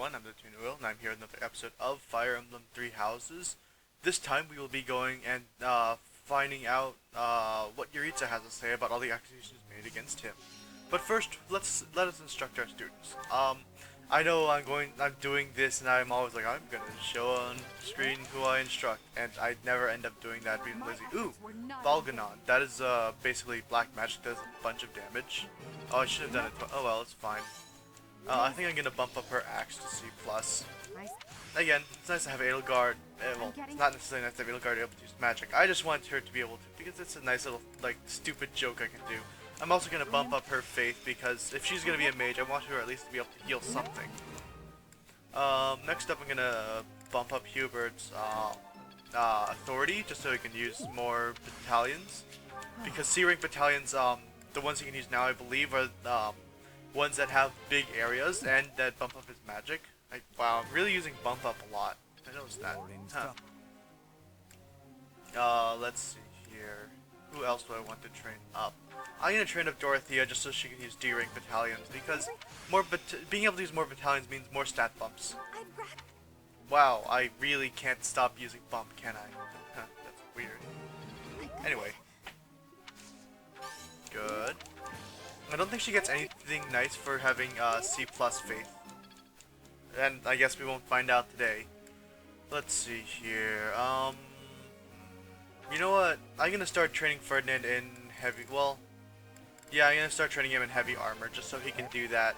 everyone, I'm the Tuna, and I'm here in another episode of Fire Emblem Three Houses. This time we will be going and finding out what Yuritsa has to say about all the accusations made against him. But first, let us instruct our students. I know I'm doing this, and I'm always like, I'm gonna show on screen who I instruct, and I never end up doing that being lazy. Ooh, Valganon. That is basically black magic that does a bunch of damage. Oh, I should have done it. Oh well, it's fine. I think I'm gonna bump up her axe to C+. Again, it's nice to have Edelgard. Well, it's not necessarily nice to have Edelgard able to use magic. I just want her to be able to, because it's a nice little, like, stupid joke I can do. I'm also gonna bump up her faith, because if she's gonna be a mage, I want her at least to be able to heal something. Next up I'm gonna bump up Hubert's authority, just so he can use more battalions. Because C-rank battalions, the ones he can use now, I believe, are ones that have big areas and that bump up his magic. Wow, I'm really using bump up a lot. I noticed that. Huh. Let's see here. Who else do I want to train up? I'm gonna train up Dorothea just so she can use D-rank battalions, because being able to use more battalions means more stat bumps. Wow, I really can't stop using bump, can I? Huh, that's weird. Anyway. Good. I don't think she gets anything nice for having C+ faith. And I guess we won't find out today. Let's see here. You know what? I'm gonna start training Ferdinand in heavy. Well, yeah, I'm gonna start training him in heavy armor just so he can do that.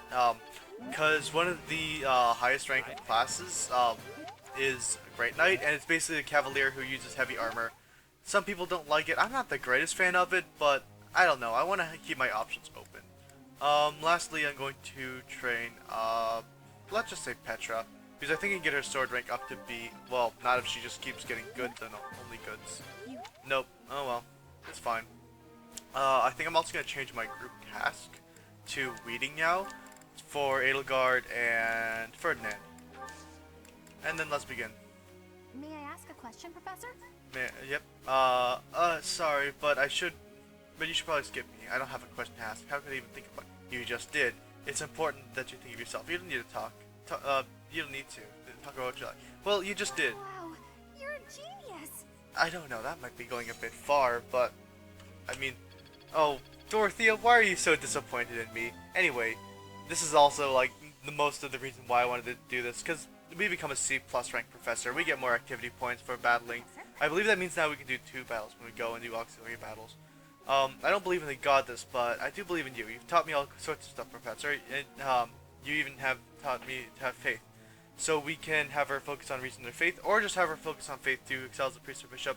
Cause one of the highest ranking classes is a Great Knight, and it's basically a Cavalier who uses heavy armor. Some people don't like it. I'm not the greatest fan of it, but I don't know. I want to keep my options open. Lastly, I'm going to train, let's just say Petra, because I think I can get her sword rank up to B. Well, not if she just keeps getting goods and only goods. Nope. Oh well. It's fine. I think I'm also going to change my group task to Weeding now for Edelgard and Ferdinand. And then let's begin. May I ask a question, Professor? Yep. Sorry, but you should probably skip me. I don't have a question to ask. How could I even think about it? You just did. It's important that you think of yourself. You don't need to talk. You don't need to. Talk about what you like. Well, you just did. Wow, you're a genius. I don't know. That might be going a bit far, but I mean, oh, Dorothea, why are you so disappointed in me? Anyway, this is also like the most of the reason why I wanted to do this, because we become a C+ rank professor. We get more activity points for battling. I believe that means now we can do 2 battles when we go and do auxiliary battles. I don't believe in the goddess, but I do believe in you. You've taught me all sorts of stuff, Professor, and you even have taught me to have faith. So we can have her focus on reason their faith, or just have her focus on faith to excel as a priest or bishop.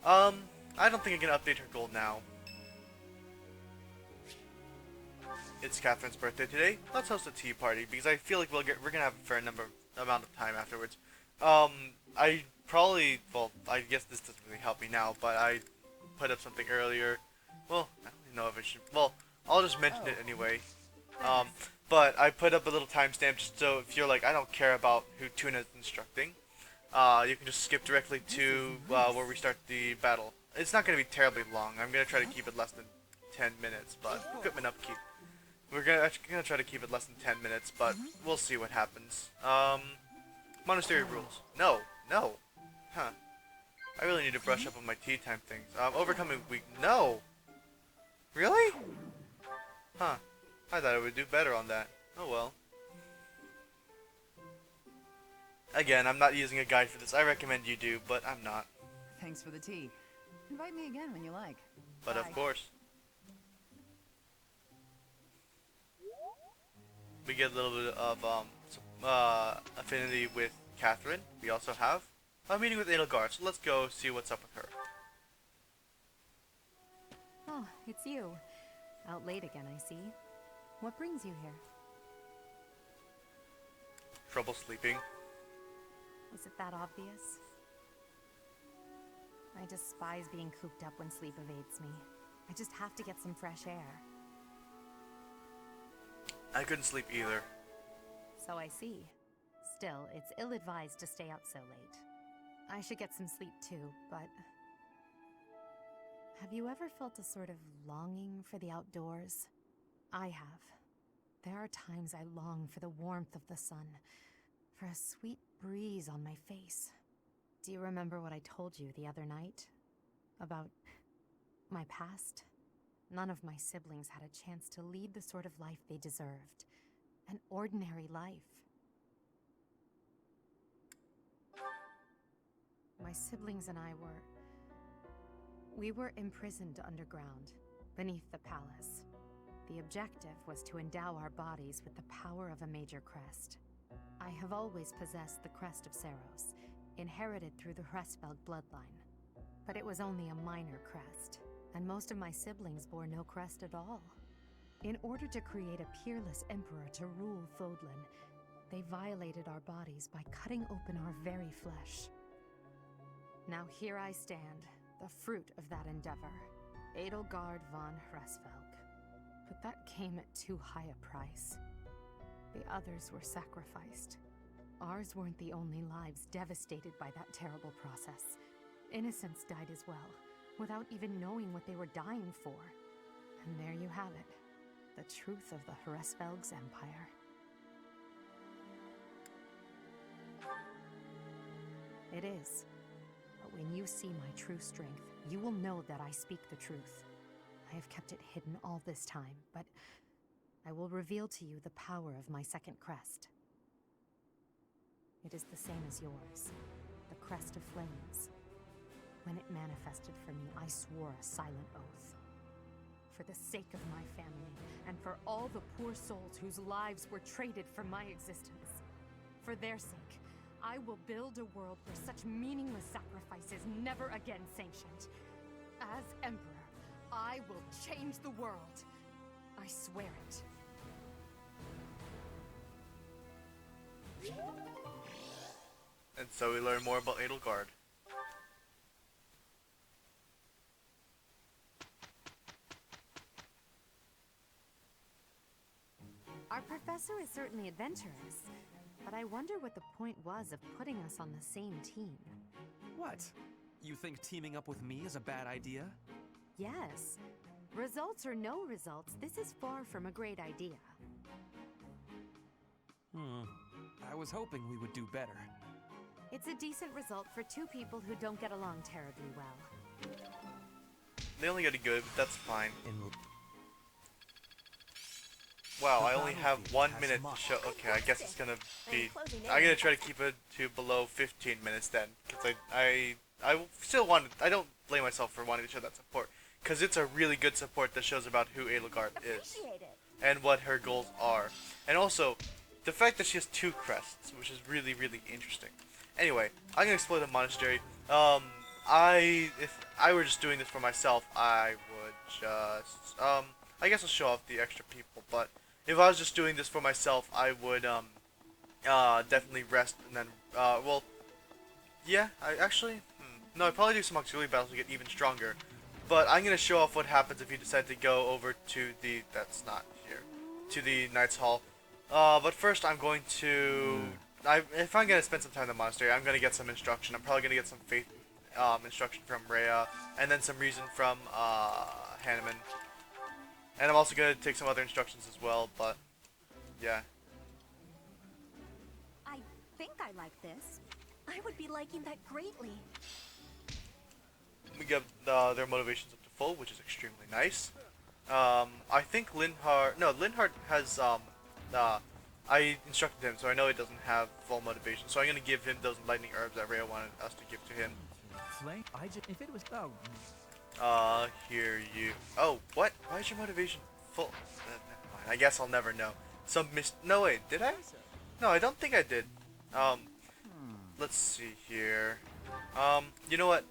I don't think I can update her goal now. It's Catherine's birthday today. Let's host a tea party, because I feel like we're gonna have a fair amount of time afterwards. I probably, well, I guess this doesn't really help me now, but I put up something earlier. Well, I don't even know if I should. Well, I'll just mention it anyway. But I put up a little timestamp just so if you're like, I don't care about who Tuna is instructing, you can just skip directly to where we start the battle. It's not going to be terribly long. I'm going to try to keep it less than 10 minutes, but equipment upkeep. We're gonna try to keep it less than 10 minutes, but we'll see what happens. Monastery rules. No. Huh. I really need to brush up on my tea time things. Overcoming weak. No! Really? Huh. I thought I would do better on that. Oh well. Again, I'm not using a guide for this. I recommend you do, but I'm not. Thanks for the tea. Invite me again when you like. But Bye. of course. We get a little bit of affinity with Catherine. We also have a meeting with Edelgard, so let's go see what's up with her. Oh, it's you. Out late again, I see. What brings you here? Trouble sleeping. Is it that obvious? I despise being cooped up when sleep evades me. I just have to get some fresh air. I couldn't sleep either. So I see. Still, it's ill-advised to stay out so late. I should get some sleep too, but... Have you ever felt a sort of longing for the outdoors? I have. There are times I long for the warmth of the sun, for a sweet breeze on my face. Do you remember what I told you the other night? About my past? None of my siblings had a chance to lead the sort of life they deserved. An ordinary life. My siblings and I we were imprisoned underground, beneath the palace. The objective was to endow our bodies with the power of a major crest. I have always possessed the crest of Seros, inherited through the Hresvelg bloodline. But it was only a minor crest, and most of my siblings bore no crest at all. In order to create a peerless emperor to rule Fodlan, they violated our bodies by cutting open our very flesh. Now here I stand, the fruit of that endeavor, Edelgard von Hresvelg. But that came at too high a price. The others were sacrificed. Ours weren't the only lives devastated by that terrible process. Innocents died as well, without even knowing what they were dying for. And there you have it, the truth of the Hresvelg's empire. It is. But when you see my true strength, you will know that I speak the truth. I have kept it hidden all this time, but I will reveal to you the power of my second crest. It is the same as yours, the crest of flames. When it manifested for me, I swore a silent oath. For the sake of my family, and for all the poor souls whose lives were traded for my existence. For their sake, I will build a world where such meaningless sacrifice is never again sanctioned. As Emperor, I will change the world. I swear it. And so we learn more about Edelgard. Our professor is certainly adventurous, but I wonder what the point was of putting us on the same team. What? You think teaming up with me is a bad idea? Yes. Results or no results, this is far from a great idea. I was hoping we would do better. It's a decent result for two people who don't get along terribly well. They only get a good, but that's fine. Wow, I only have 1 minute to show. Okay, I guess it's gonna be. I'm gonna try to keep it to below 15 minutes then, because I still want. I don't blame myself for wanting to show that support, because it's a really good support that shows about who Edelgard is and what her goals are, and also the fact that she has 2 crests, which is really interesting. Anyway, I'm gonna explore the monastery. If I were just doing this for myself, I would just I guess I'll show off the extra people, but if I was just doing this for myself, I would definitely rest and then well, yeah, no, I'd probably do some auxiliary battles to get even stronger. But I'm gonna show off what happens if you decide to go over to the to the Knight's Hall. But first I'm going to if I'm gonna spend some time in the monastery, I'm gonna get some instruction. I'm probably gonna get some faith instruction from Rhea, and then some reason from Hanneman. And I'm also going to take some other instructions as well, but yeah. I think I like this. I would be liking that greatly. We get their motivations up to full, which is extremely nice. I think Linhardt has, I instructed him, so I know he doesn't have full motivation. So I'm going to give him those lightning herbs that Rhea wanted us to give to him. Flayn, if it was Here you. Oh, what? Why is your motivation full? Never mind. I guess I'll never know. No, wait, did I? No, I don't think I did. Let's see here. You know what?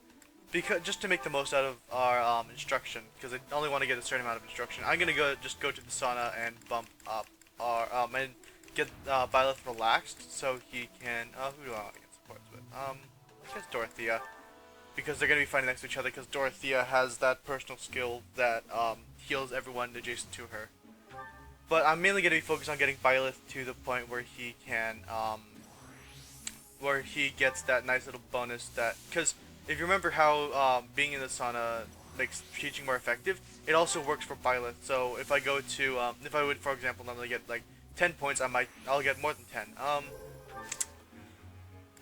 Because just to make the most out of our instruction, because I only want to get a certain amount of instruction, I'm gonna just go to the sauna and bump up our and get Byleth relaxed so he can. Who do I want to get supports with? I guess Dorothea. Because they're going to be fighting next to each other, because Dorothea has that personal skill that heals everyone adjacent to her. But I'm mainly going to be focused on getting Byleth to the point where he can, where he gets that nice little bonus that, because if you remember how being in the sauna makes teaching more effective, it also works for Byleth. So if I go to, if I would, for example, normally get like 10 points, I'll get more than 10.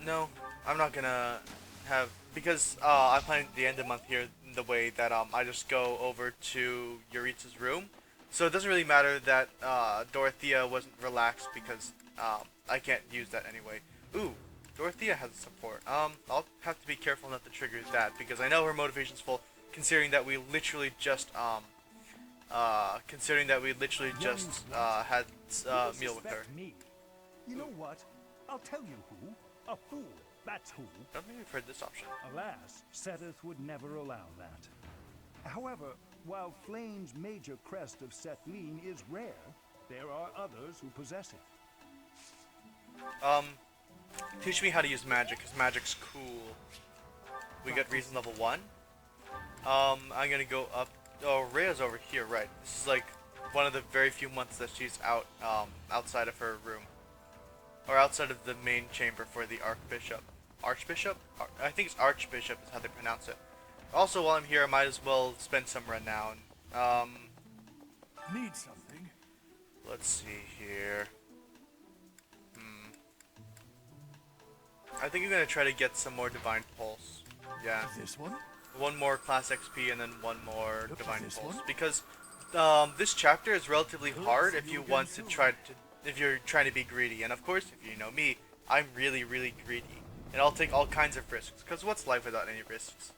No, I'm not gonna have, because I plan the end of the month here in the way that I just go over to Yuritsa's room, so it doesn't really matter that Dorothea wasn't relaxed because I can't use that anyway. Ooh, Dorothea has a support. I'll have to be careful not to trigger that because I know her motivation's full, considering that we literally just had a meal with her. Me. You know what? I'll tell you who. A fool. That's who. I don't think we've heard this option. Alas, Seteth would never allow that. However, while Flayn's major crest of Setleen is rare, there are others who possess it. Teach me how to use magic, because magic's cool. We got reason level 1. I'm gonna go up. Oh, Rhea's over here, right. This is like one of the very few months that she's out, outside of her room. Or outside of the main chamber for the Archbishop. Archbishop? I think it's Archbishop is how they pronounce it. Also, while I'm here, I might as well spend some renown. Need something? Let's see here. I think I'm gonna try to get some more Divine Pulse. Yeah. This one? One more Class XP and then one more Divine this Pulse. one? Because this chapter is relatively hard if you want to if you're trying to be greedy. And of course, if you know me, I'm really, really greedy. And I'll take all kinds of risks, because what's life without any risks?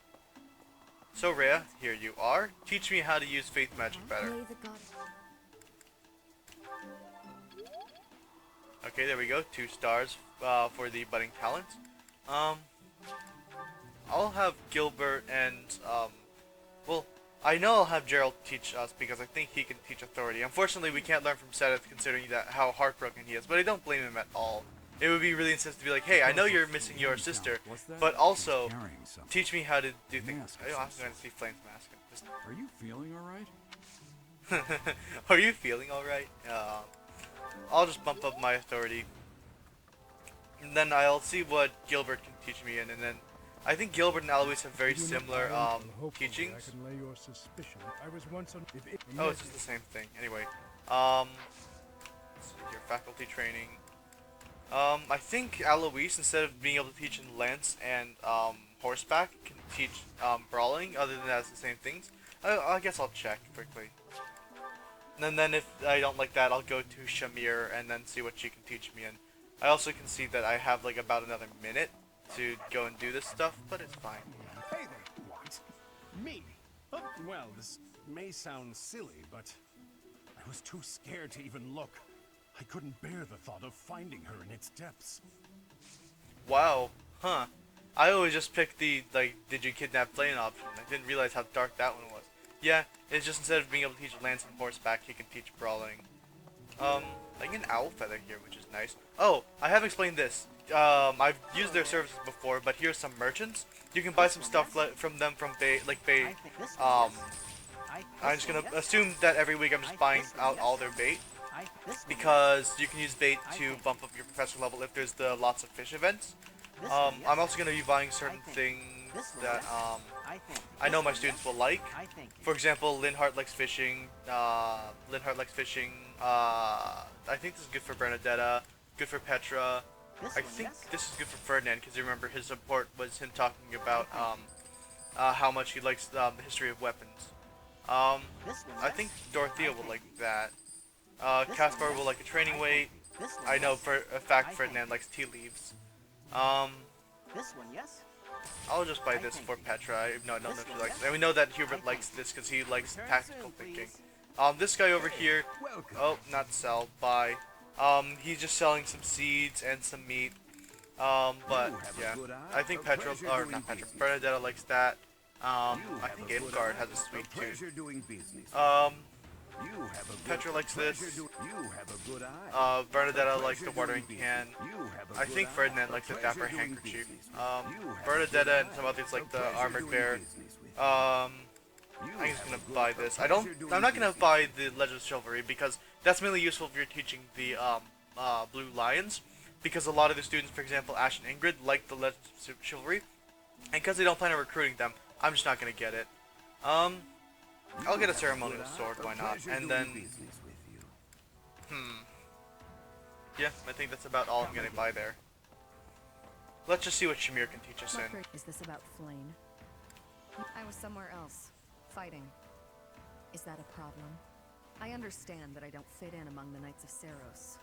So Rhea, here you are. Teach me how to use Faith Magic better. May the god Okay, there we go. 2 stars for the budding talent. I'll have Gilbert and well, I know I'll have Gerald teach us because I think he can teach authority. Unfortunately, we can't learn from Seteth considering that how heartbroken he is, but I don't blame him at all. It would be really insensitive to be like, hey, I know you're missing your sister, but also teach me how to do things. I don't have to see Flayn's mask. Are you feeling alright? Are you feeling alright? I'll just bump up my authority. And then I'll see what Gilbert can teach me, and then I think Gilbert and Alois have very similar teachings. Oh, it's just the same thing. Anyway, let's see here, faculty training. I think Alois, instead of being able to teach in lance and horseback, can teach brawling. Other than that, it's the same things. I guess I'll check quickly. And then if I don't like that, I'll go to Shamir and then see what she can teach me. And I also can see that I have like about another minute to go and do this stuff, but it's fine. Hey there, what? Me? Oh, well, this may sound silly, but I was too scared to even look. I couldn't bear the thought of finding her in its depths. Wow, huh. I always just picked the, like, did you kidnap Flayn option. I didn't realize how dark that one was. Yeah, it's just instead of being able to teach lance and horseback, he can teach brawling. Like an owl feather here, which is nice. Oh, I haven't explained this. I've used their services before, but here's some merchants. You can buy some stuff from them from bait. I'm just gonna assume that every week I'm just buying out all their bait, because you can use bait to bump up your professor level if there's the lots of fish events. I'm also gonna be buying certain things that I know my students will like. For example, Linhart likes fishing. I think this is good for Bernadetta, good for Petra. I think this is good for Ferdinand because you remember his support was him talking about how much he likes the history of weapons. I think Dorothea will like that. Caspar will like a training weight. I know for a fact Ferdinand likes tea leaves. This one, yes? I'll just buy this for Petra. I don't know if she likes it. And we know that Hubert likes this because he likes tactical thinking. This guy over here, oh, not sell, buy. He's just selling some seeds and some meat. But yeah, I think Petra, or not Petra, Bernadetta likes that. I think Aelgard has a sweet tooth. Petra likes this. Bernadetta likes the watering can. I think Ferdinand likes a dapper handkerchief. Bernadetta and some others like the armored bear. I'm just gonna buy this. I'm not gonna buy the Legend of Chivalry because that's mainly useful if you're teaching the Blue Lions. Because a lot of the students, for example, Ash and Ingrid, like the Legend of Chivalry, and because they don't plan on recruiting them, I'm just not gonna get it. I'll get a ceremonial sword, why not? And then, yeah, I think that's about all I'm gonna buy there. Let's just see what Shamir can teach us in. Is this about Flayn? I was somewhere else, fighting. Is that a problem? I understand that I don't fit in among the Knights of Seros,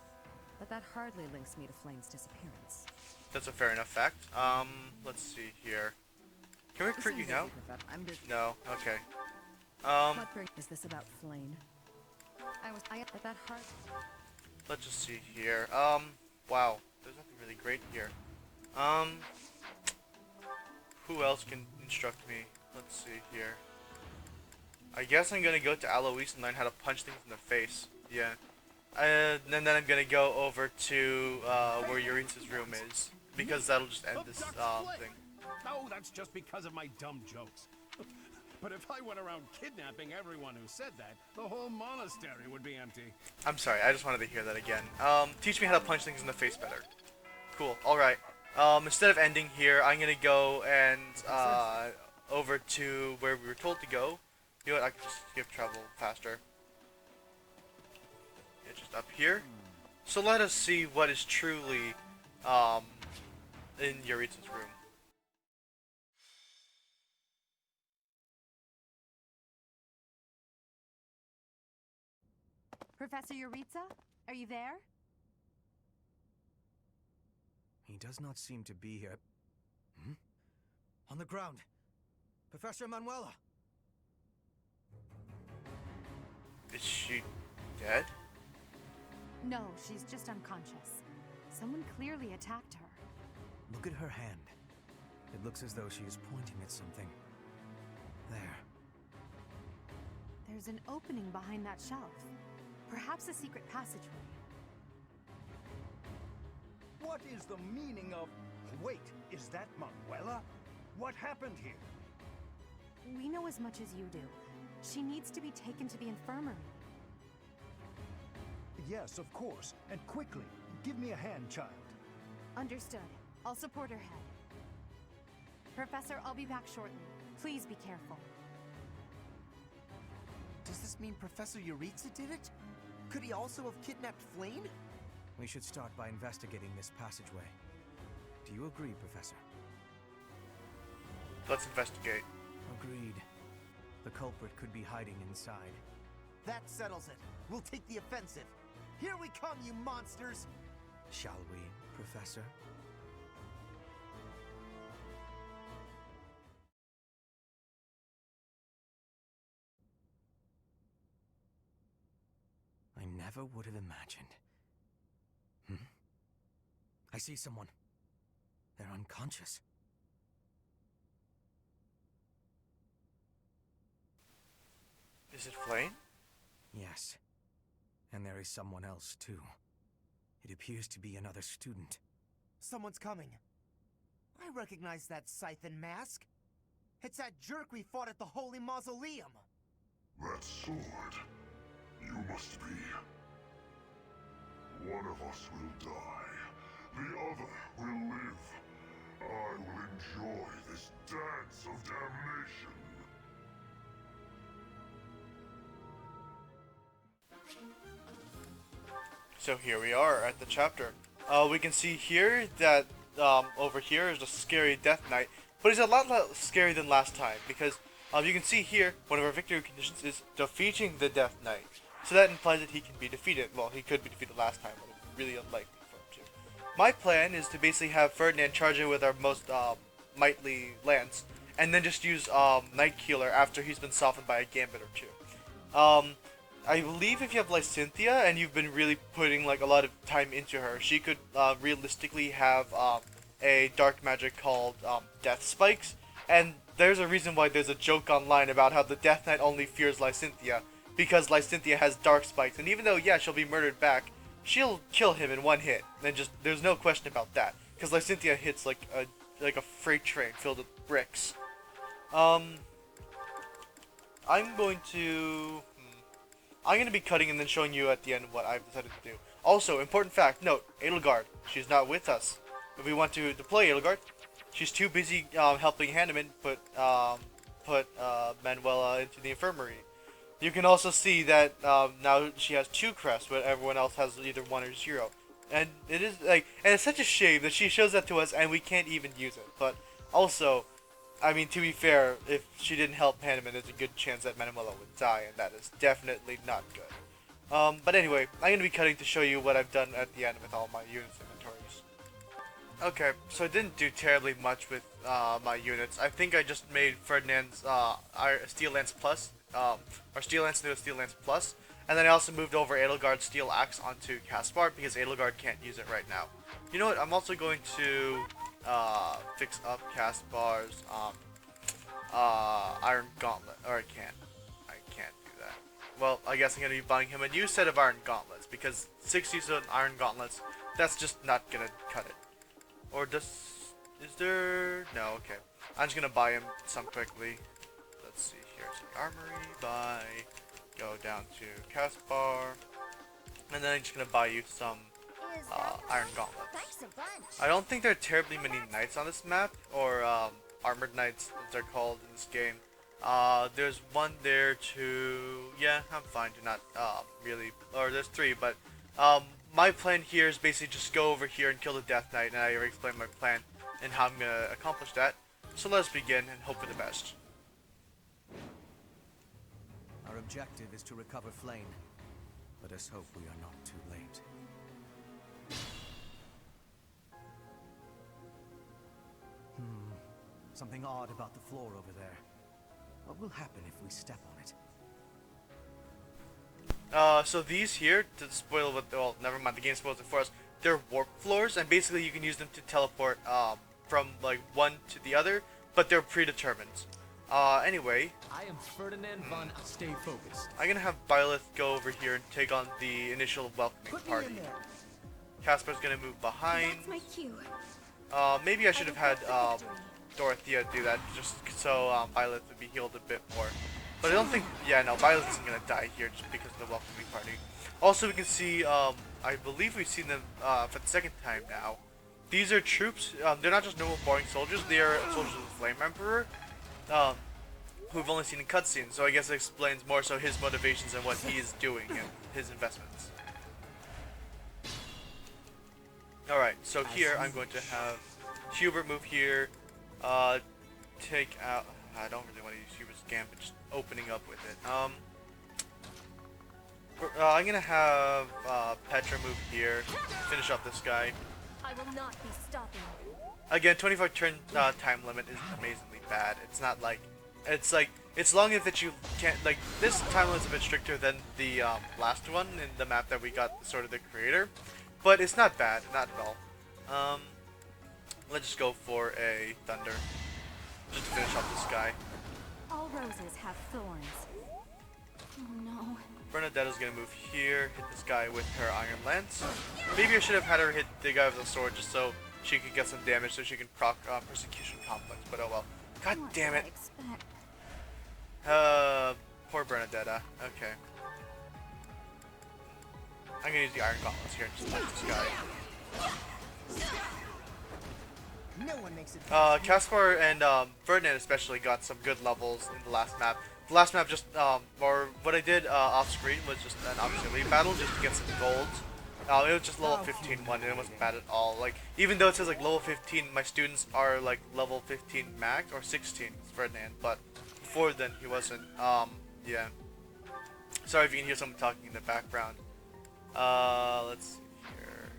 but that hardly links me to Flayn's disappearance. That's a fair enough fact. Let's see here. Can we recruit you now? No. Okay. Is this about Flayn? But that hard. Let's just see here. Wow. There's nothing really great here. Who else can instruct me? Let's see here. I guess I'm gonna go to Alois and learn how to punch things in the face. Yeah. And then I'm gonna go over to where Yuritsa's room is, because that'll just end this thing. Oh, that's just because of my dumb jokes. But if I went around kidnapping everyone who said that, the whole monastery would be empty. I'm sorry, I just wanted to hear that again. Teach me how to punch things in the face better. Cool, alright. Instead of ending here, I'm gonna go and over to where we were told to go. You know what, I can just skip travel faster. Yeah, just up here. So let us see what is truly in Yuritsa's room. Professor Yuritsa, are you there? He does not seem to be here. Hmm? On the ground. Professor Manuela. Is she dead? No, she's just unconscious. Someone clearly attacked her. Look at her hand. It looks as though she is pointing at something. There. There's an opening behind that shelf. Perhaps a secret passageway. What is the meaning of... Wait, is that Manuela? What happened here? We know as much as you do. She needs to be taken to the infirmary. Yes, of course. And quickly. Give me a hand, child. Understood. I'll support her head. Professor, I'll be back shortly. Please be careful. Does this mean Professor Yuritsa did it? Could he also have kidnapped Flayn? We should start by investigating this passageway. Do you agree, Professor? Let's investigate. Agreed. The culprit could be hiding inside. That settles it. We'll take the offensive. Here we come, you monsters! Shall we, Professor? I never would have imagined. I see someone. They're unconscious. Is it Flayn? Yes. And there is someone else, too. It appears to be another student. Someone's coming. I recognize that Scythen mask. It's that jerk we fought at the Holy Mausoleum. That sword. You must be. One of us will die. The other will live. I will enjoy this dance of damnation. So here we are at the chapter. We can see here that over here is a scary Death Knight, but he's a lot less scary than last time because you can see here one of our victory conditions is defeating the Death Knight. So that implies that he can be defeated. Well, he could be defeated last time, but it's really unlikely for him to. My plan is to basically have Ferdinand charge it with our most mightly lance, and then just use Nightkeeler after he's been softened by a gambit or two. I believe if you have Lysynthia and you've been really putting like a lot of time into her, she could realistically have a dark magic called Death Spikes, and there's a reason why there's a joke online about how the Death Knight only fears Lysynthia, because Lysynthia has dark spikes, and even though, yeah, she'll be murdered back, she'll kill him in one hit, and just, there's no question about that, because Lysynthia hits like a freight train filled with bricks. I'm going to be cutting and then showing you at the end what I've decided to do. Also, important fact, note, Edelgard, she's not with us. If we want to deploy Edelgard, she's too busy helping Hanneman put Manuela into the infirmary. You can also see that now she has 2 crests, but everyone else has either 1 or 0. And it is like, and it's such a shame that she shows that to us and we can't even use it. But also, I mean, to be fair, if she didn't help Panemon, there's a good chance that Manuela would die, and that is definitely not good. But anyway, I'm going to be cutting to show you what I've done at the end with all my units inventories. Okay, so I didn't do terribly much with my units. I think I just made Ferdinand's Steel Lance Plus, or Steel Lance into a Steel Lance Plus, and then I also moved over Edelgard's Steel Axe onto Caspar because Edelgard can't use it right now. You know what, I'm also going to fix up Caspar's Iron Gauntlet, or I can't do that. Well, I guess I'm going to be buying him a new set of Iron Gauntlets, because 6 uses of Iron Gauntlets, that's just not going to cut it. Or is there? No, okay. I'm just going to buy him some quickly. Let's see, here's the armory, buy, go down to Caspar, and then I'm just going to buy you some Iron Gauntlets. I don't think there are terribly many knights on this map, or armored knights as they're called in this game. There's one there, two, yeah, I'm fine to not really, or there's three, but my plan here is basically just go over here and kill the Death Knight, and I already explained my plan and how I'm gonna accomplish that. So let's begin and hope for the best. Our objective is to recover Flayn. Let us hope we are not too late. Something odd about the floor over there. What will happen if we step on it? So these here, to spoil what, well, never mind, the game spoils it for us. They're warp floors, and basically you can use them to teleport from like one to the other, but they're predetermined. Anyway, I am Ferdinand von. Stay focused. I'm gonna have Byleth go over here and take on the initial welcoming party. Caspar's gonna move behind. That's my cue. Maybe I should have had Dorothea do that, just so Byleth would be healed a bit more. But I don't think, yeah, no, Byleth isn't gonna die here just because of the welcoming party. Also, we can see, I believe we've seen them for the second time now. These are troops. They're not just normal boring soldiers. They are soldiers of the Flame Emperor, who we've only seen in cutscenes. So I guess it explains more so his motivations and what he is doing and his investments. All right, so here I'm going to have Hubert move here. Take out. I don't really want to use Hubert's Gambit, just opening up with it. I'm gonna have Petra move here, finish up this guy. I will not be stopping. Again, 25 turn time limit is amazingly bad. It's not like, it's long enough that you can't, like, this time limit's a bit stricter than the last one in the map that we got sort of the creator, but it's not bad, not at all. Let's just go for a Thunder, just to finish off this guy. All roses have thorns. Oh no. Bernadetta's gonna move here, hit this guy with her Iron Lance. Maybe I should have had her hit the guy with the sword just so she could get some damage so she can proc Persecution Complex, but oh well. God damn it. Poor Bernadetta. Okay. I'm gonna use the Iron Gauntlets here and just touch this guy. No one makes it. Caspar and Ferdinand especially got some good levels in the last map. The last map just, or what I did off screen was just an opportunity battle just to get some gold. It was just level 15 one and it wasn't bad at all. Like, even though it says like level 15, my students are like level 15 max, or 16 Ferdinand, but before then he wasn't. Yeah. Sorry if you can hear someone talking in the background. Let's see here.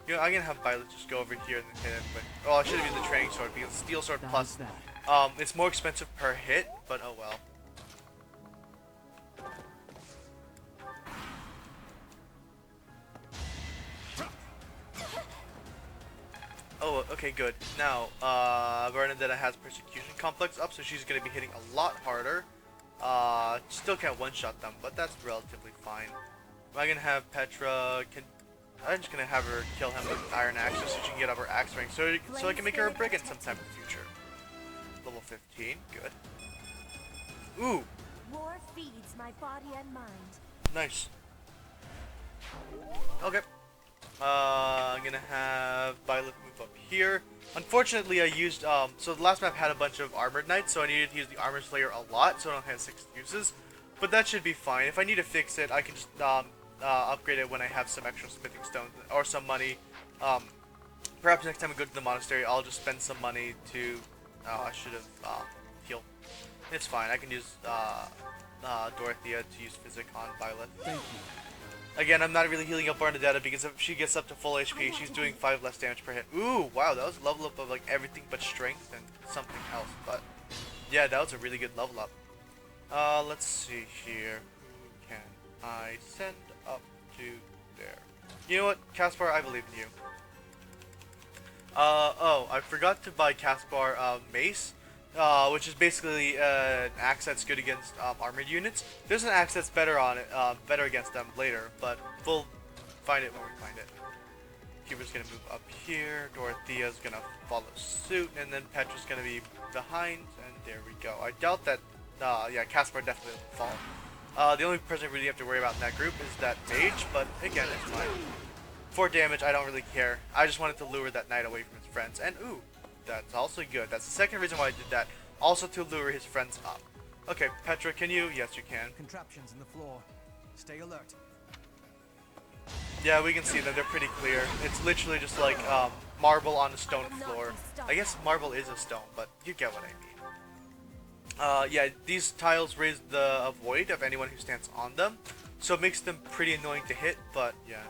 You know, I'm gonna have Violet just go over here and hit him with, oh, I should have used the training sword because Steel Sword Plus, it's more expensive per hit, but oh well. Oh, okay, good. Now, Bernadetta has Persecution Complex up, so she's going to be hitting a lot harder. Still can't one-shot them, but that's relatively fine. I'm going to have Petra, I'm just going to have her kill him with Iron Axe so she can get up her axe rank, so I can make her a Brigand sometime in the future. Level 15, good. Ooh! War feeds my body and mind. Nice. Okay. I'm gonna have Violet move up here. Unfortunately, I used, so the last map had a bunch of Armored Knights, so I needed to use the Armor Slayer a lot, so I don't have 6 uses. But that should be fine. If I need to fix it, I can just, upgrade it when I have some extra smithing stones or some money. Perhaps next time we go to the monastery, I'll just spend some money to. Oh, I should have healed. It's fine. I can use Dorothea to use Physic on Violet. Thank you. Again, I'm not really healing up Bernadetta because if she gets up to full HP, she's doing 5 less damage per hit. Ooh, wow, that was a level up of like everything but strength and something else. But yeah, that was a really good level up. Let's see here. Who can I send up to there? You know what, Caspar, I believe in you. Oh, I forgot to buy Caspar Mace, which is basically an axe that's good against armored units. There's an axe that's better on it, better against them later, but we'll find it when we find it. Cuber's gonna move up here, Dorothea's gonna follow suit, and then Petra's gonna be behind, and there we go. I doubt that, yeah, Caspar definitely will fall. The only person I really have to worry about in that group is that mage, but again, it's fine. For damage, I don't really care. I just wanted to lure that knight away from his friends, and ooh, that's also good. That's the second reason why I did that. Also to lure his friends up. Okay, Petra, can you? Yes, you can. Contraptions in the floor. Stay alert. Yeah, we can see them. They're pretty clear. It's literally just like marble on a stone floor. I guess marble is a stone, but you get what I mean. Yeah, these tiles raise the void of anyone who stands on them, so it makes them pretty annoying to hit, but yeah.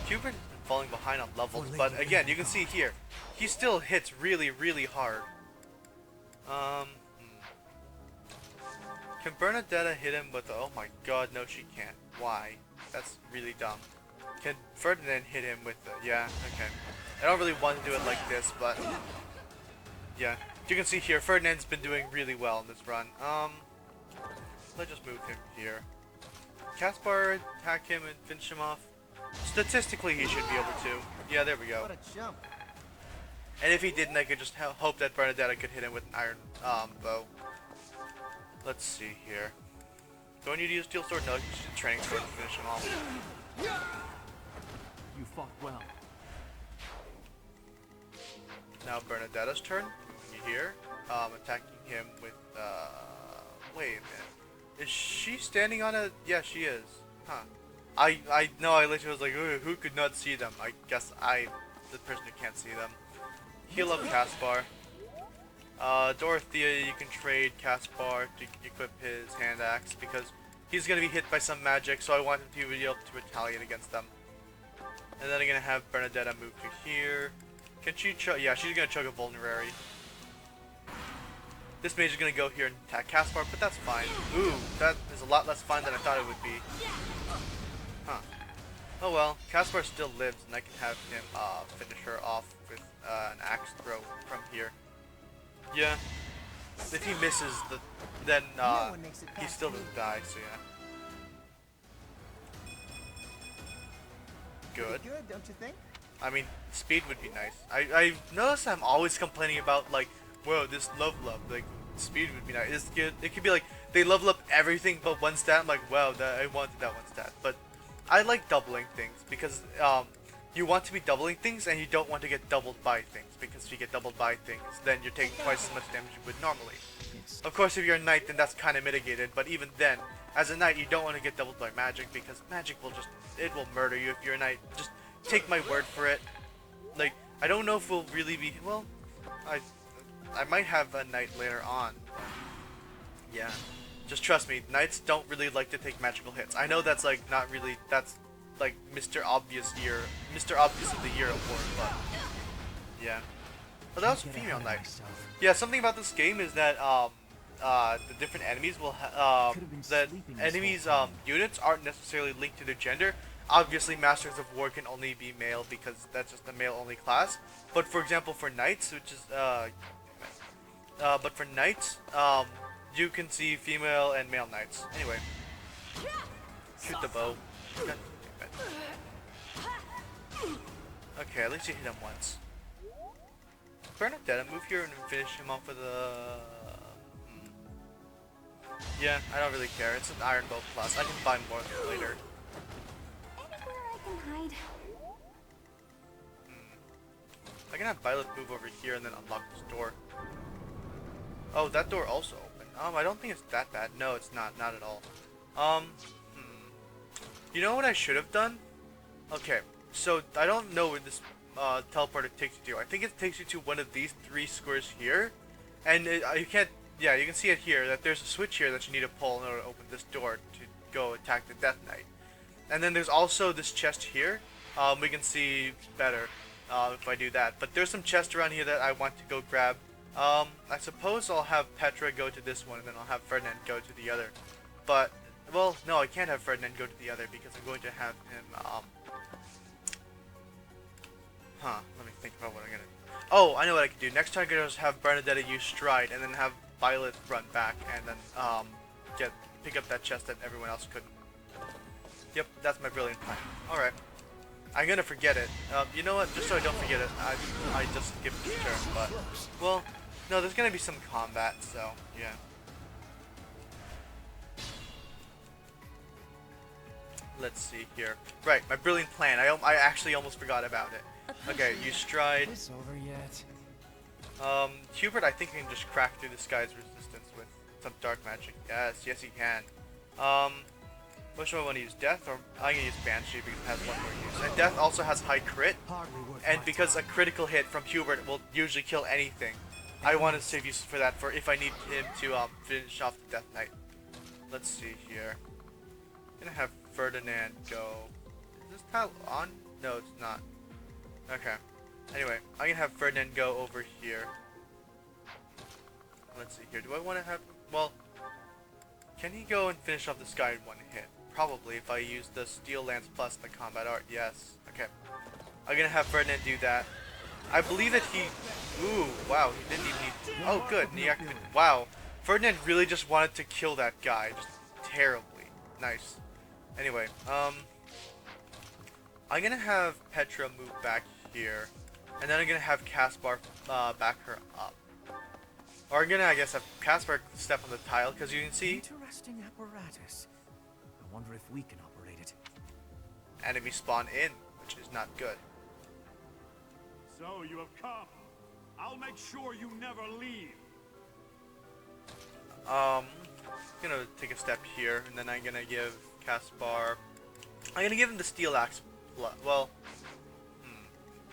Cuban falling behind on levels, but again, you can see here, he still hits really, really hard. Can Bernadetta hit him with the, oh my god, no she can't. Why? That's really dumb. Can Ferdinand hit him with the, yeah, okay. I don't really want to do it like this, but yeah. You can see here, Ferdinand's been doing really well in this run. Let's just move him here. Caspar, attack him and finish him off. Statistically, he should be able to. Yeah, there we go. What a jump. And if he didn't, I could just hope that Bernadetta could hit him with an iron bow. Let's see here. Don't you use steel sword? No, you should training sword to finish him off. You fought well. Now Bernadetta's turn. You hear? Attacking him with, wait a minute. Is she standing on a, yeah, she is. Huh. I know, I literally was like, who could not see them? I guess the person who can't see them. Heal up Caspar. Dorothea, you can trade Caspar to equip his hand axe because he's going to be hit by some magic, so I want him to be able to retaliate against them. And then I'm going to have Bernadetta move to here. Can she chug? Yeah, she's going to chug a vulnerary. This mage is going to go here and attack Caspar, but that's fine. Ooh, that is a lot less fun than I thought it would be. Huh. Oh well, Caspar still lives, and I can have him finish her off with an axe throw from here. Yeah. If he misses, then he still doesn't die, so yeah. Good. Good, don't you think? I mean, speed would be nice. I noticed I'm always complaining about, like, whoa, this level up, like, speed would be nice. It's good. It could be like, they level up everything but one stat. I'm like, wow, I wanted that one stat. But I like doubling things because you want to be doubling things and you don't want to get doubled by things, because if you get doubled by things, then you're taking twice as much damage you would normally. Of course, if you're a knight, then that's kind of mitigated, but even then, as a knight, you don't want to get doubled by magic, because magic will just, it will murder you if you're a knight. Just take my word for it. Like, I don't know if we'll really be, well, I might have a knight later on. Yeah. Just trust me, knights don't really like to take magical hits. I know that's like not really, that's like Mr. Obvious of the Year award, but yeah. But that was a female knight. Yeah, something about this game is that the different enemies will that enemies units aren't necessarily linked to their gender. Obviously, Masters of War can only be male because that's just a male-only class. But for example, for knights, which is but for knights, you can see female and male knights. Anyway, shoot the bow. God damn it. Okay, at least you hit him once. Bernadetta, move here and finish him off with a. Yeah, I don't really care. It's an Iron Bow plus. I can buy more later. Anywhere I can hide. I can have Violet move over here and then unlock this door. Oh, that door also open. I don't think it's that bad. No, it's not. Not at all. You know what I should have done? Okay, so I don't know where this teleporter takes you to. I think it takes you to one of these 3 squares here, and you can't. Yeah, you can see it here that there's a switch here that you need to pull in order to open this door to go attack the Death Knight. And then there's also this chest here. We can see better if I do that. But there's some chests around here that I want to go grab. I suppose I'll have Petra go to this one, and then I'll have Ferdinand go to the other. But, well, no, I can't have Ferdinand go to the other because I'm going to have him, let me think about what I'm gonna do. Oh, I know what I can do. Next time I'm gonna just have Bernadetta use Stride, and then have Violet run back, and then, pick up that chest that everyone else couldn't. Yep, that's my brilliant plan. Alright. I'm gonna forget it. You know what? Just so I don't forget it, I just skip this turn, but... Well, no, there's gonna be some combat, so, yeah. Let's see here. Right, my brilliant plan. I actually almost forgot about it. Okay, use Stride. Is this over yet? Hubert, I think he can just crack through this guy's resistance with some dark magic. Yes, he can. Which one I want to use? Death, or I'm gonna use Banshee because it has one more use. And Death also has high crit, and because a critical hit from Hubert will usually kill anything, I want to save use for that for if I need him to finish off the Death Knight. Let's see here. I'm gonna have Ferdinand go. Is this tile on? No, it's not. Okay. Anyway, I'm gonna have Ferdinand go over here. Let's see here. Do I want to have? Well, can he go and finish off this guy in one hit? Probably, if I use the Steel Lance plus the Combat Art. Yes. Okay. I'm gonna have Ferdinand do that. I believe that he... Ooh, wow, he didn't even need... Oh, good. Wow. Ferdinand really just wanted to kill that guy. Just terribly. Nice. Anyway, I'm gonna have Petra move back here. And then I'm gonna have Caspar back her up. Or I'm gonna, I guess, have Caspar step on the tile, because you can see... Interesting apparatus. I wonder if we can operate it. Enemy spawn in, which is not good. So you have come. I'll make sure you never leave. I'm gonna take a step here, and then I'm gonna give Caspar... I'm gonna give him the Steel Axe. Well,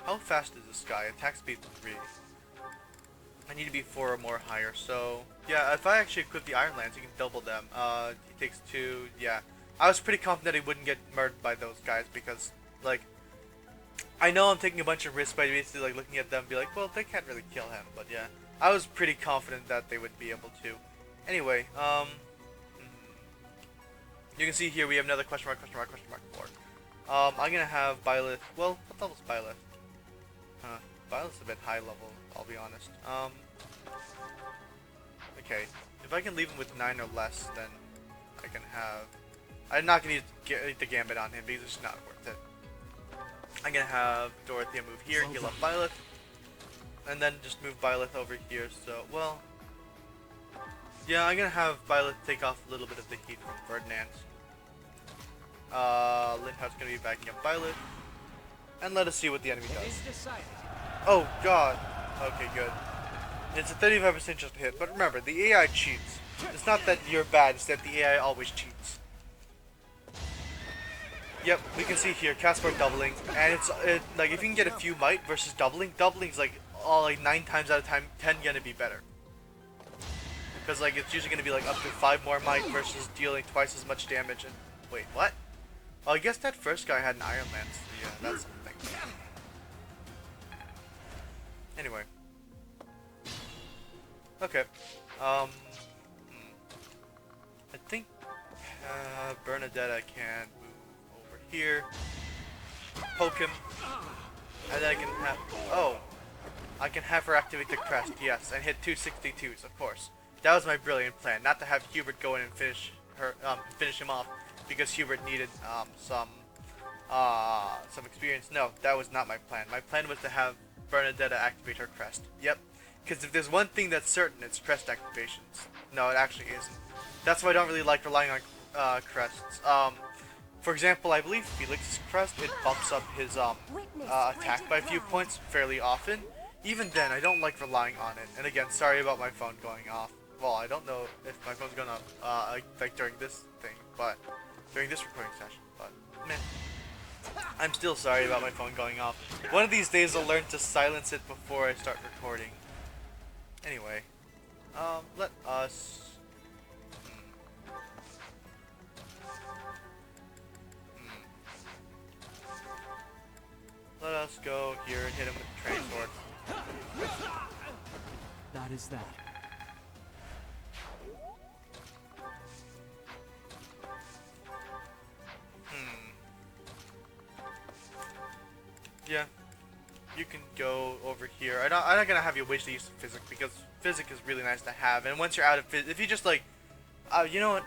how fast is this guy? Attack speed 3. I need to be 4 or more higher, so... Yeah, if I actually equip the Iron Lance, you can double them. He takes 2, yeah. I was pretty confident he wouldn't get murdered by those guys, because, like... I know I'm taking a bunch of risks by basically, like, looking at them and be like, well, they can't really kill him, but yeah. I was pretty confident that they would be able to. Anyway, you can see here we have another question mark board. I'm gonna have Byleth. Well, what level's Byleth? Byleth's a bit high level, I'll be honest. Okay, if I can leave him with 9 or less, then I can have... I'm not gonna use the Gambit on him because it's not worth it. I'm gonna have Dorothea move here, heal up Byleth, and then just move Byleth over here, so, well... Yeah, I'm gonna have Byleth take off a little bit of the heat from Ferdinand. Lindhart's gonna be backing up Byleth. And let us see what the enemy does. Oh god! Okay, good. It's a 35% just hit, but remember, the AI cheats. It's not that you're bad, it's that the AI always cheats. Yep, we can see here, Caspar doubling, and it's like, if you can get a few might versus doubling is like, 9 times out of 10 gonna be better. Because, like, it's usually gonna be like up to 5 more might versus dealing twice as much damage, and... Wait, what? Oh, I guess that first guy had an Iron Lance. Yeah, that's something. Anyway. Okay. I think Bernadetta can move over here, poke him, and then I can have... Oh! I can have her activate the crest, yes, and hit 262s, of course. That was my brilliant plan, not to have Hubert go in and finish him off, because Hubert needed some experience. No, that was not my plan. My plan was to have Bernadetta activate her crest. Yep. Because if there's one thing that's certain, it's crest activations. No, it actually isn't. That's why I don't really like relying on crests. For example, I believe Felix's crest, it bumps up his attack by a few points fairly often. Even then, I don't like relying on it. And again, sorry about my phone going off. Well, I don't know if my phone's going off like during this thing, but during this recording session, but meh. I'm still sorry about my phone going off. One of these days I'll learn to silence it before I start recording. Anyway, let us... Let us go here and hit him with the train sword. That is that. Yeah, you can go over here. I'm not gonna have you waste the use of physics because physics is really nice to have. And once you're out of physics, if you just like, you know what?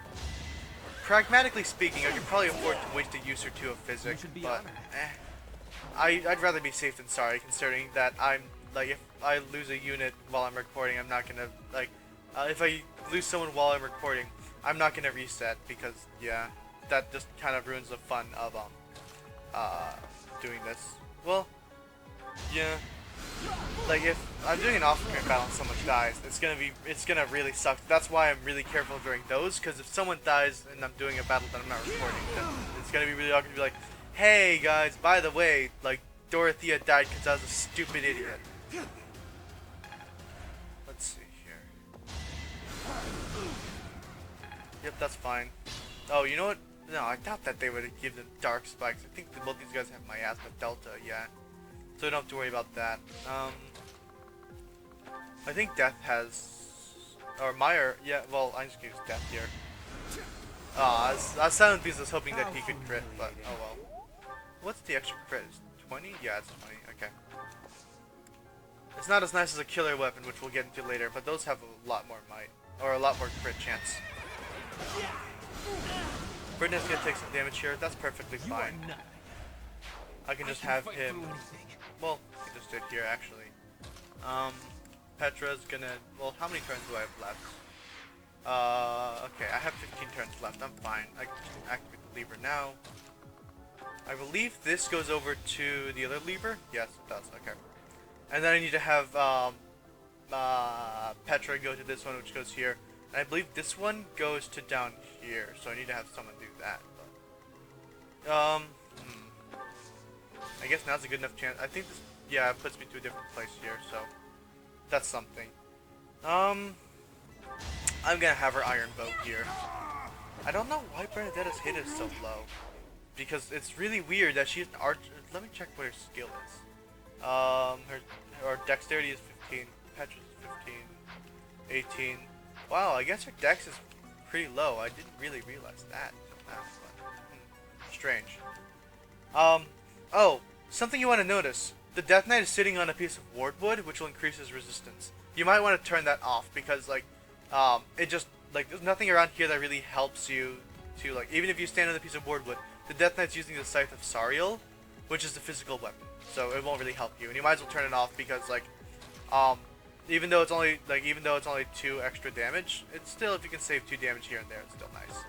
Pragmatically speaking, I could probably afford to waste a use or two of physics, but I'd rather be safe than sorry, considering that I'm like, if I lose a unit while I'm recording, I'm not gonna like, if I lose someone while I'm recording, I'm not gonna reset because yeah, that just kind of ruins the fun of doing this. Well, yeah, like if I'm doing an off-screen battle and someone dies, it's gonna really suck. That's why I'm really careful during those, because if someone dies and I'm doing a battle that I'm not recording, then it's gonna be really awkward to be like, hey guys, by the way, like Dorothea died because I was a stupid idiot. Let's see here. Yep, that's fine. Oh, you know what? No, I doubt that they would give them dark spikes. I think that both these guys have miasma delta, yeah. So we don't have to worry about that. I think Death has... Or Meyer, yeah, well, I'm just gonna use Death here. I was silent because I was hoping that he could crit, but oh well. What's the extra crit? 20? Yeah, it's 20, okay. It's not as nice as a killer weapon, which we'll get into later, but those have a lot more might. Or a lot more crit chance. Ferdinand's gonna take some damage here, that's perfectly fine. I can just have him... Well, he just did here, actually. Petra's gonna... Well, how many turns do I have left? Okay, I have 15 turns left, I'm fine. I can activate the lever now. I believe this goes over to the other lever? Yes, it does, okay. And then I need to have, Petra go to this one, which goes here. And I believe this one goes to down here, so I need to have someone do that. But, I guess now's a good enough chance. I think this, yeah, it puts me to a different place here, so that's something. I'm gonna have her iron bow here. I don't know why Bernadetta's hit is so low, because it's really weird that she's an archer. Let me check what her skill is. Her dexterity is 15, Petra's is 15, 18. Wow, I guess her dex is pretty low. I didn't really realize that until now, but strange. Oh, something you want to notice. The Death Knight is sitting on a piece of wardwood, which will increase his resistance. You might want to turn that off, because, like, it just, like, there's nothing around here that really helps you to, like, even if you stand on a piece of wardwood, the Death Knight's using the Scythe of Sariel, which is the physical weapon, so it won't really help you, and you might as well turn it off, because, like, even though it's only 2 extra damage, it's still, if you can save 2 damage here and there, it's still nice.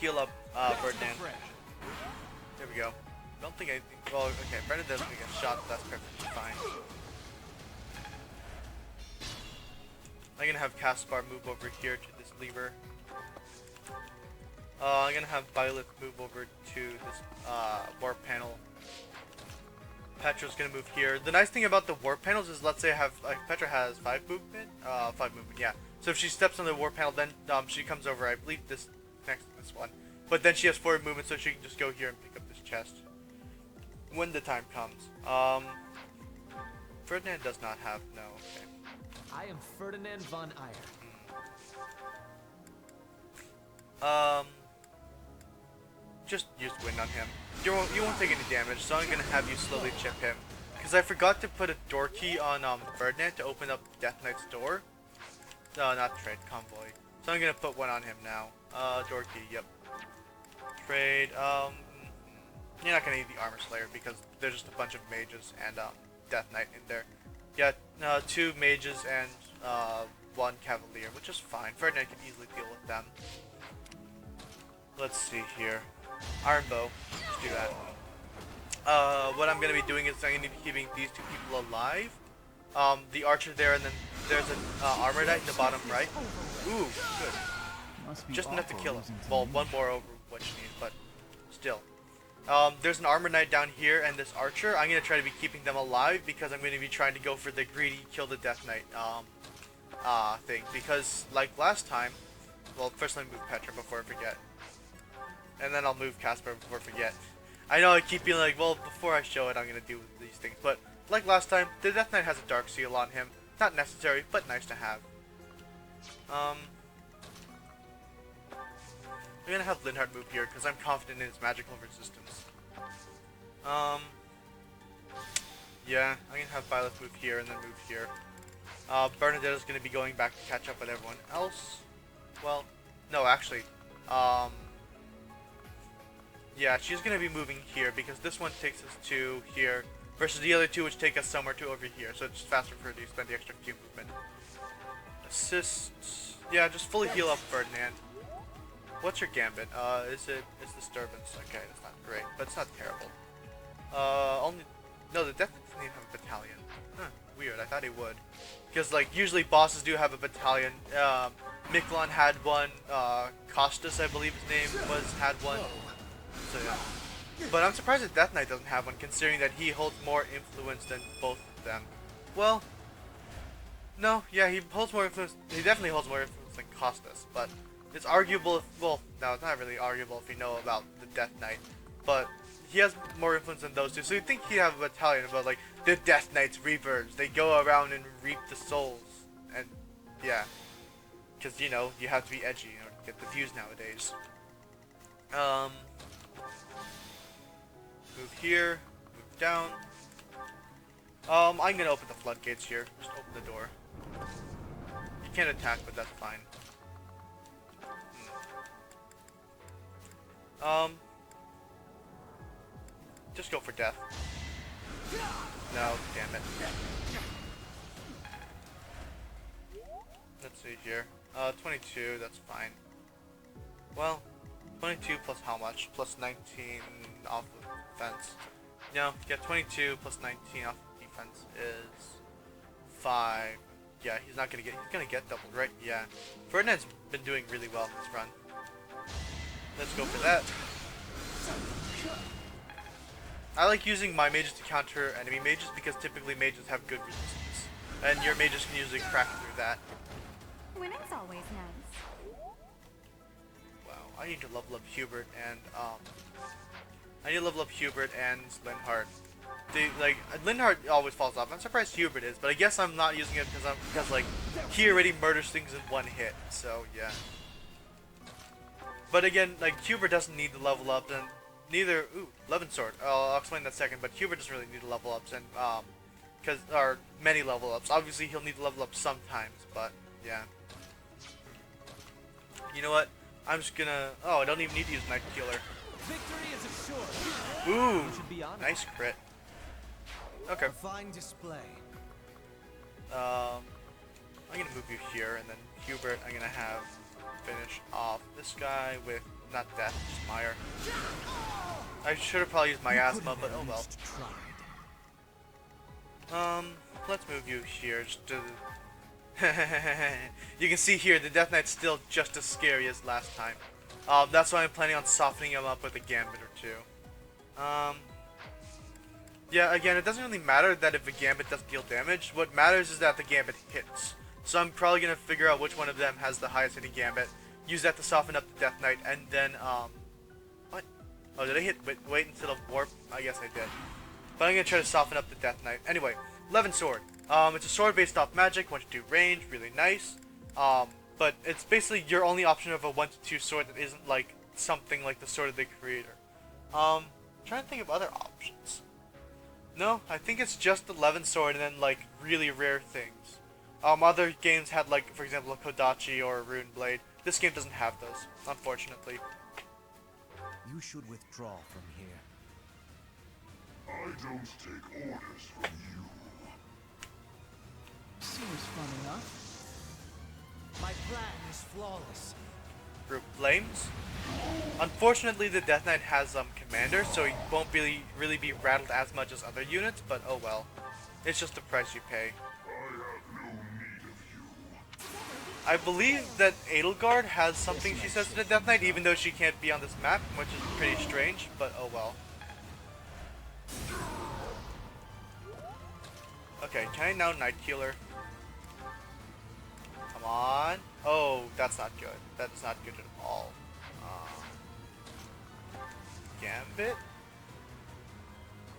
Heal up, Ferdinand. There we go. Don't think anything. Well, okay, Brennan doesn't get shot, but that's perfectly fine. I'm gonna have Caspar move over here to this lever. I'm gonna have Violet move over to this warp panel. Petra's gonna move here. The nice thing about the warp panels is, let's say I have, like, Petra has 5 movement, yeah. So if she steps on the warp panel, then she comes over, I believe this next to this one. But then she has 4 movement, so she can just go here and pick up this chest when the time comes. Ferdinand does not have, no, okay. I am Ferdinand von Eyre. Just use wind on him. You won't take any damage, so I'm gonna have you slowly chip him. Because I forgot to put a door key on Ferdinand to open up Death Knight's door. No, not trade, convoy. So I'm gonna put one on him now. Door key, yep. Trade, you're not gonna need the Armor Slayer because there's just a bunch of mages and Death Knight in there. Yeah, 2 mages and 1 Cavalier, which is fine. Ferdinand can easily deal with them. Let's see here. Iron Bow, let's do that. What I'm gonna be doing is I'm gonna be keeping these 2 people alive. The archer there, and then there's an armor knight in the bottom right. Ooh, good. Just enough to awful kill him. losing to Well, me. one more over what you need, but still. There's an armor knight down here and this archer. I'm gonna try to be keeping them alive because I'm gonna be trying to go for the greedy kill the death knight thing. Because like last time, well, first let me move Petra before I forget, and then I'll move Casper before I forget. I know I keep being like, well, before I show it, I'm gonna do these things, but like last time, the death knight has a dark seal on him. Not necessary, but nice to have. I'm gonna have Linhardt move here because I'm confident in his magical resistance. Yeah, I'm gonna have Violet move here and then move here. Bernadetta's gonna be going back to catch up with everyone else. Well, no, actually, yeah, she's gonna be moving here because this one takes us to here versus the other two, which take us somewhere to over here. So it's just faster for her to spend the extra few movement. Assists. Yeah, just fully heal up Ferdinand. What's your gambit? It's disturbance. Okay, that's not great, but it's not terrible. No, the death doesn't even have a battalion. Huh, weird. I thought he would, because like usually bosses do have a battalion. Miklon had one. Costas, I believe his name had one. So yeah. But I'm surprised that Death Knight doesn't have one, considering that he holds more influence than both of them. Well, no, yeah, he holds more influence. He definitely holds more influence than Costas, but it's arguable if, well, no, it's not really arguable if you know about the Death Knight, but he has more influence than those two, so you'd think he'd have a battalion about, like, the Death Knight's Reapers. They go around and reap the souls, and, yeah, because, you know, you have to be edgy in order to get the views nowadays. Move here, move down. I'm gonna open the floodgates here. Just open the door. You can't attack, but that's fine. Just go for death. No, damn it. Let's see here. 22, that's fine. Well, 22 plus how much? Plus 19 off of defense. No, yeah, 22 plus 19 off of defense is 5. Yeah, he's not gonna get. He's gonna get doubled, right? Yeah. Ferdinand's been doing really well in this run. Let's go for that. I like using my mages to counter enemy mages because typically mages have good resistance, and your mages can usually crack through that. Winning's always nice. Wow, I need to level up Hubert and Linhardt. Linhardt always falls off. I'm surprised Hubert is, but I guess I'm not using it because like he already murders things in one hit. So yeah. But again, like Hubert doesn't need to level up, and neither. Ooh, Levin Sword. I'll explain that second. But Hubert doesn't really need to level ups, and because there are many level ups. Obviously, he'll need to level up sometimes, but yeah. You know what? I'm just gonna. Oh, I don't even need to use Night Killer. Victory is assured. Ooh, You should be honest. nice crit. Okay. A fine display. I'm gonna move you here, and then Hubert, I'm gonna have finish off this guy with not Death, just Mire. I should have probably used Miasma, but oh well. Let's move you here. Just to you can see here the Death Knight's still just as scary as last time. That's why I'm planning on softening him up with a Gambit or two. Yeah, again, it doesn't really matter that if a Gambit doesn't deal damage. What matters is that the Gambit hits. So I'm probably going to figure out which one of them has the highest hitting Gambit, use that to soften up the Death Knight, and then, what? Oh, did I hit wait until the warp? I guess I did. But I'm going to try to soften up the Death Knight. Anyway, Levin Sword. It's a sword based off magic, 1-2 range, really nice. But it's basically your only option of a 1-2 sword that isn't like something like the Sword of the Creator. Trying to think of other options. No, I think it's just the Levin Sword and then like really rare things. Other games had like, for example, a Kodachi or a Rune Blade. This game doesn't have those, unfortunately. You should withdraw from here. I don't take orders from you. Seems fun enough. My plan is flawless. Group Flames. Unfortunately, the Death Knight has commander, so he won't really be rattled as much as other units. But oh well, it's just the price you pay. I have no need of you. I believe that Edelgard has something she says to the Death Knight, even though she can't be on this map, which is pretty strange, but oh well. Okay, can I now Night Killer? Come on. Oh, that's not good. That's not good at all. Gambit?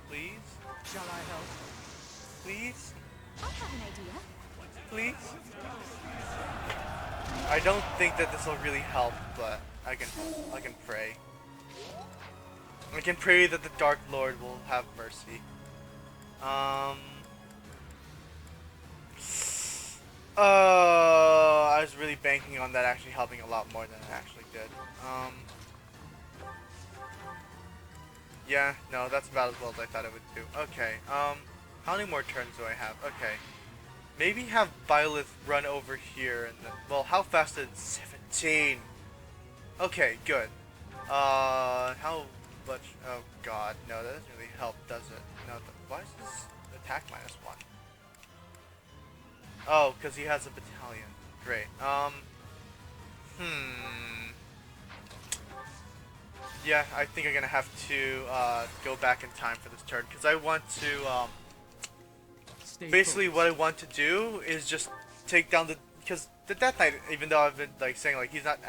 Please? Shall I help? Please? I have an idea. Please? I don't think that this will really help, but I can pray. I can pray that the Dark Lord will have mercy. I was really banking on that actually helping a lot more than it actually did. Yeah, no, that's about as well as I thought it would do. Okay, how many more turns do I have? Okay. Maybe have Byleth run over here and then, well, how fast is 17? Okay, good. How much, oh god, no, that doesn't really help, does it? No, why is this attack -1? Oh, because he has a battalion. Great. Yeah, I think I'm gonna have to go back in time for this turn because I want to basically what I want to do is just take down because the Death Knight, even though I've been like saying like he's not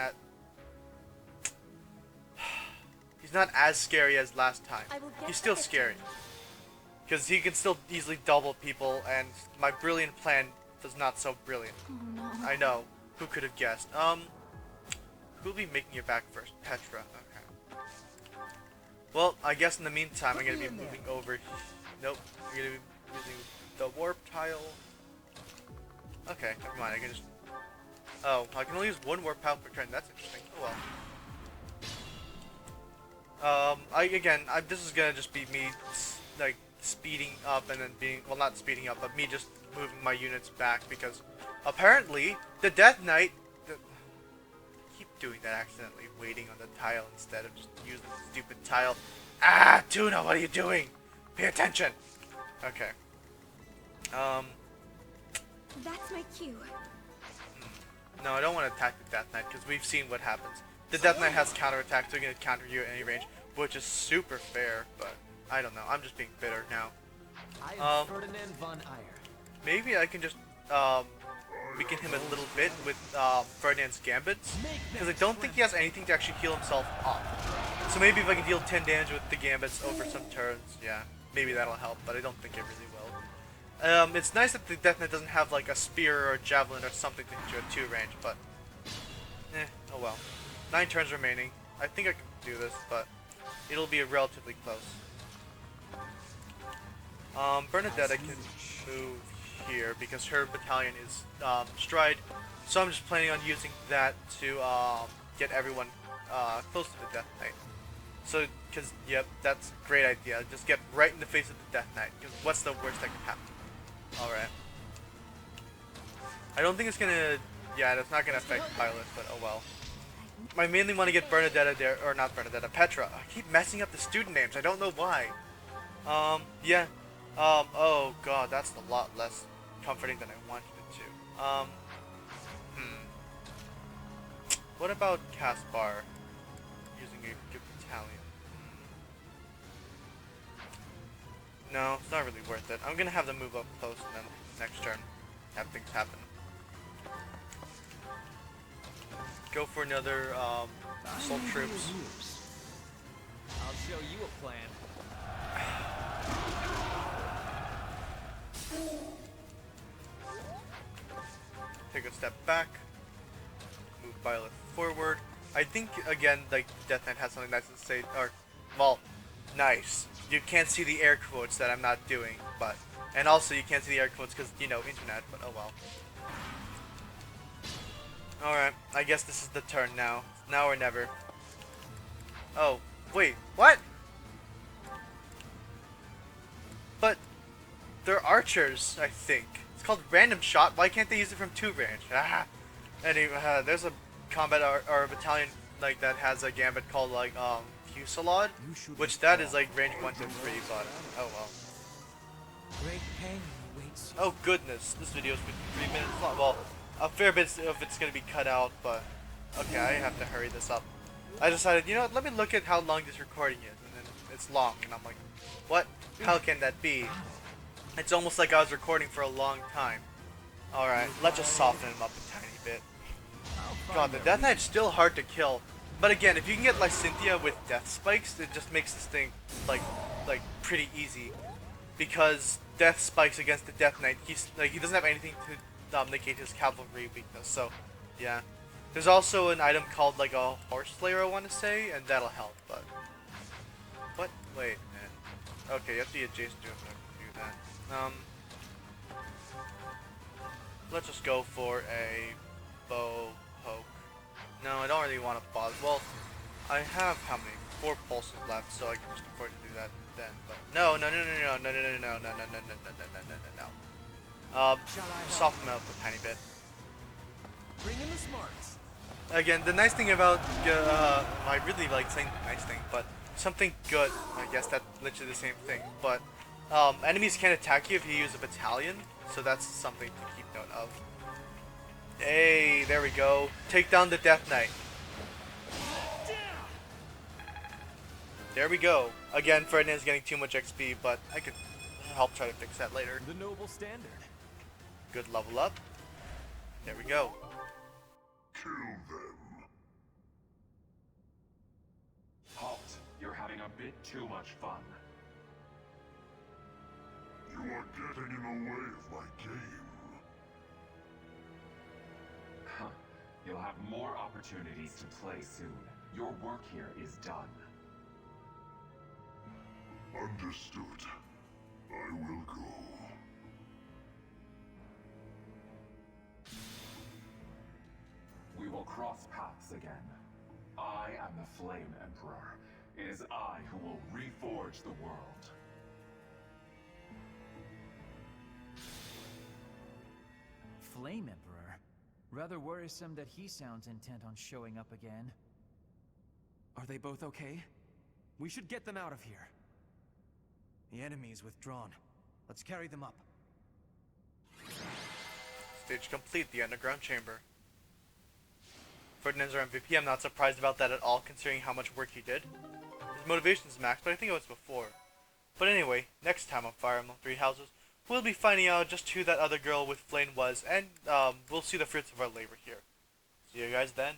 as scary as last time. He's still scary because he can still easily double people, and my brilliant plan was not so brilliant. Oh no. I know. Who could have guessed? Who'll be making it back first? Petra. Okay. Well, I guess in the meantime, I'm gonna be moving over. Nope. I'm gonna be using the warp tile. Okay, never mind. I can just. Oh, I can only use one warp tile per turn. That's interesting. Oh well. This is gonna just be me, like, speeding up and then being, well, not speeding up, but me just moving my units back because apparently the Death Knight keep doing that accidentally, waiting on the tile instead of just using the stupid tile. Ah, Tuna, what are you doing? Pay attention. Okay. That's my cue. No, I don't want to attack the Death Knight because we've seen what happens. The Death Knight has counterattack, so he's gonna counter you at any range, which is super fair, but I don't know. I'm just being bitter now. Ferdinand von Eyre. Maybe I can just weaken him a little bit with Ferdinand's Gambits, because I don't think he has anything to actually heal himself up. So maybe if I can deal 10 damage with the Gambits over some turns, yeah, maybe that'll help, but I don't think it really will. It's nice that the Death Knight doesn't have like a spear or a javelin or something to hit you at 2 range, but oh well. 9 turns remaining. I think I can do this, but it'll be relatively close. Bernadette I can move here because her battalion is stride, so I'm just planning on using that to get everyone close to the Death Knight. So, because, yep, that's a great idea. Just get right in the face of the Death Knight, because what's the worst that can happen? Alright. I don't think it's gonna, yeah, that's not gonna affect Violet, but oh well. I mainly want to get Bernadetta there, or not Bernadetta, Petra. I keep messing up the student names, I don't know why. Yeah. Oh god, that's a lot less comforting than I wanted it to. What about Caspar? Using a good battalion. No, it's not really worth it. I'm gonna have them move up close and then next turn have things happen. Go for another, assault troops. I'll show you a plan. Take a step back. Move Violet forward. I think, again, like, Death Knight has something nice to say, or, well, nice. You can't see the air quotes that I'm not doing, but, and also you can't see the air quotes because, you know, internet, but oh well. Alright, I guess this is the turn now. Now or never. Oh, wait, what? But, they're archers, I think. It's called random shot. Why can't they use it from 2 range? Ah. Anyway, there's a combat or a battalion like that has a gambit called like Fusillade, which that is like range 1 to 3. But oh well. Great pain awaits you. Oh goodness, this video is 53 minutes long. Well, a fair bit of it's gonna be cut out, but okay, I have to hurry this up. I decided, you know what, let me look at how long this recording is, and then it's long, and I'm like, what? How can that be? It's almost like I was recording for a long time. Alright, let's just soften him up a tiny bit. God, the Death Knight's still hard to kill. But again, if you can get Lysynthia with Death Spikes, it just makes this thing, like pretty easy. Because Death Spikes against the Death Knight, he doesn't have anything to negate his cavalry weakness, so, yeah. There's also an item called, like, a Horse Slayer, I want to say, and that'll help, but... What? Wait a minute. Okay, you have to be adjacent to him to do that. Let's just go for a bow poke. No, I don't really want to bother. Well, I have how many? 4 pulses left, so I can just afford to do that then. But no. Soften him up a tiny bit. Bring in the smarts. Again, the nice thing about I really like saying nice thing, but something good. I guess that's literally the same thing. But enemies can't attack you if you use a battalion, so that's something to keep note of. Hey, there we go. Take down the Death Knight. There we go. Again, Ferdinand's getting too much XP, but I could help try to fix that later. The noble standard. Good level up. There we go. Kill them. Halt. You're having a bit too much fun. You are getting in the way of my game. Huh. You'll have more opportunities to play soon. Your work here is done. Understood. I will go. We will cross paths again. I am the Flame Emperor. It is I who will reforge the world. Flame Emperor? Rather worrisome that he sounds intent on showing up again. Are they both okay? We should get them out of here. The enemy's withdrawn. Let's carry them up. Stage complete, the underground chamber. Ferdinand's our MVP. I'm not surprised about that at all, considering how much work he did. His motivation's maxed, but I think it was before. But anyway, next time on Fire Emblem Three Houses, we'll be finding out just who that other girl with Flayn was, and we'll see the fruits of our labor here. See you guys then.